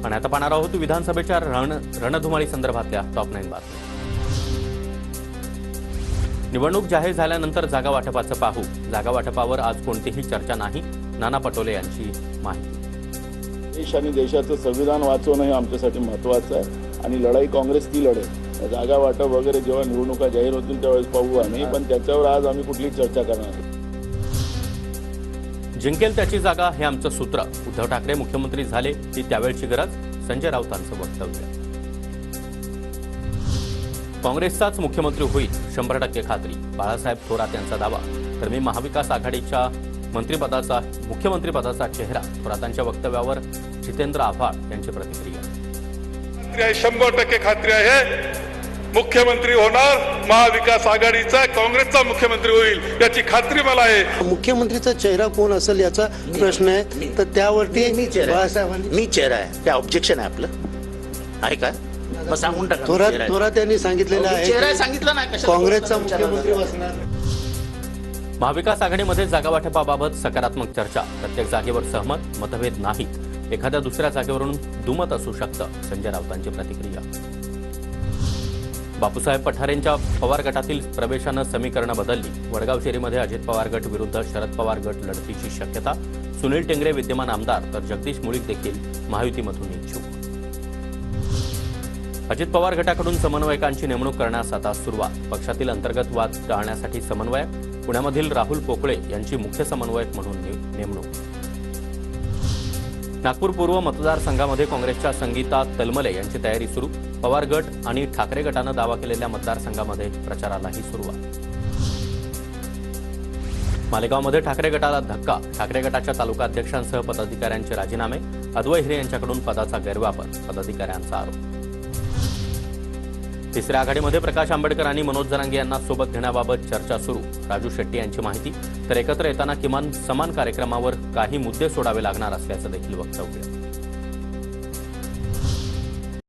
आणि आता पाहणार आहोत विधानसभेच्या रणधुमाळी संदर्भातल्या टॉप 9 बातम्या। निवडणूक जाहीर झाल्यानंतर जागा वाटपाचं पाहू। जागा वाटपावर आज कोणतीही चर्चा नाही, नाना पटोले यांची माहिती। देश आणि देशाचं संविधान वाचवणं हे आमच्यासाठी महत्त्वाचं आहे आणि लढाई काँग्रेस ती लढेल। जागा वाटप वगैरे जेव्हा निवडणुका जाहीर होतील त्यावेळेस पाहू आम्ही, पण त्याच्यावर आज आम्ही कुठली चर्चा करणार नाही। जिंकेल त्याची जागा हे आमचं सूत्र। उद्धव ठाकरे मुख्यमंत्री झाले ती त्यावेळची गरज, संजय राऊतांचं वक्तव्य। काँग्रेसचाच मुख्यमंत्री होईल 100% खात्री, बाळासाहेब थोरात यांचा दावा। तर मी महाविकास आघाडीच्या मुख्यमंत्रीपदाचा चेहरा, थोरातांच्या वक्तव्यावर जितेंद्र आव्हाड यांची प्रतिक्रिया। 100% खात्री आहे, मुख्यमंत्री होणार, महाविकास आघाडीचा काँग्रेसचा मुख्यमंत्री होईल याची खात्री मला आहे। मुख्यमंत्रीचा चेहरा कोण असेल याचा प्रश्न आहे, तर त्यावरती मी चेहरा आहे, काय ऑब्जेक्शन आहे आपलं आहे का? मग सांगून टाका। थोरात यांनी सांगितलेलं आहे चेहरा सांगितलं नाही, काँग्रेसचा मुख्यमंत्री असणार। महाविकास आघाडीमध्ये जागा वाटपाबाबत सकारात्मक चर्चा, प्रत्येक जागेवर सहमत, मतभेद नाहीत, एखाद्या दुसऱ्या जागेवरून दुमत असू शकतं, संजय राऊतांची प्रतिक्रिया। बापूसाहेब पठारेंच्या पवार गटातील प्रवेशानं समीकरणं बदलली, वडगाव शेरीमध्ये अजित पवार गट विरुद्ध शरद पवार गट लढतीची शक्यता, सुनील टेंगरे विद्यमान आमदार तर जगदीश मुळीक देखील महायुतीमधून इच्छुक। अजित पवार गटाकडून समन्वयकांची नेमणूक करण्यास आता सुरुवात, पक्षातील अंतर्गत वाद टाळण्यासाठी समन्वयक, पुण्यामधील राहुल पोकळे यांची मुख्य समन्वयक म्हणून नेमणूक। नागपूर पूर्व मतदारसंघामध्ये काँग्रेसच्या संगीता तलमले यांची तयारी सुरू, पवार गट आणि ठाकरे गटानं दावा केलेल्या मतदारसंघामध्ये प्रचारालाही सुरुवात। मालेगावमध्ये ठाकरे गटाला धक्का, ठाकरे गटाच्या तालुका अध्यक्षांसह पदाधिकाऱ्यांचे राजीनामे, अद्वै हिरे यांच्याकडून पदाचा गैरवापर, पदाधिकाऱ्यांचा आरोप। तिसऱ्या आघाडीमध्ये प्रकाश आंबेडकर आणि मनोज जरांगे यांना सोबत घेण्याबाबत चर्चा सुरू, राजू शेट्टी यांची माहिती। तर एकत्र येताना किमान समान कार्यक्रमावर काही मुद्दे सोडावे लागणार असल्याचं देखील वक्तव्य।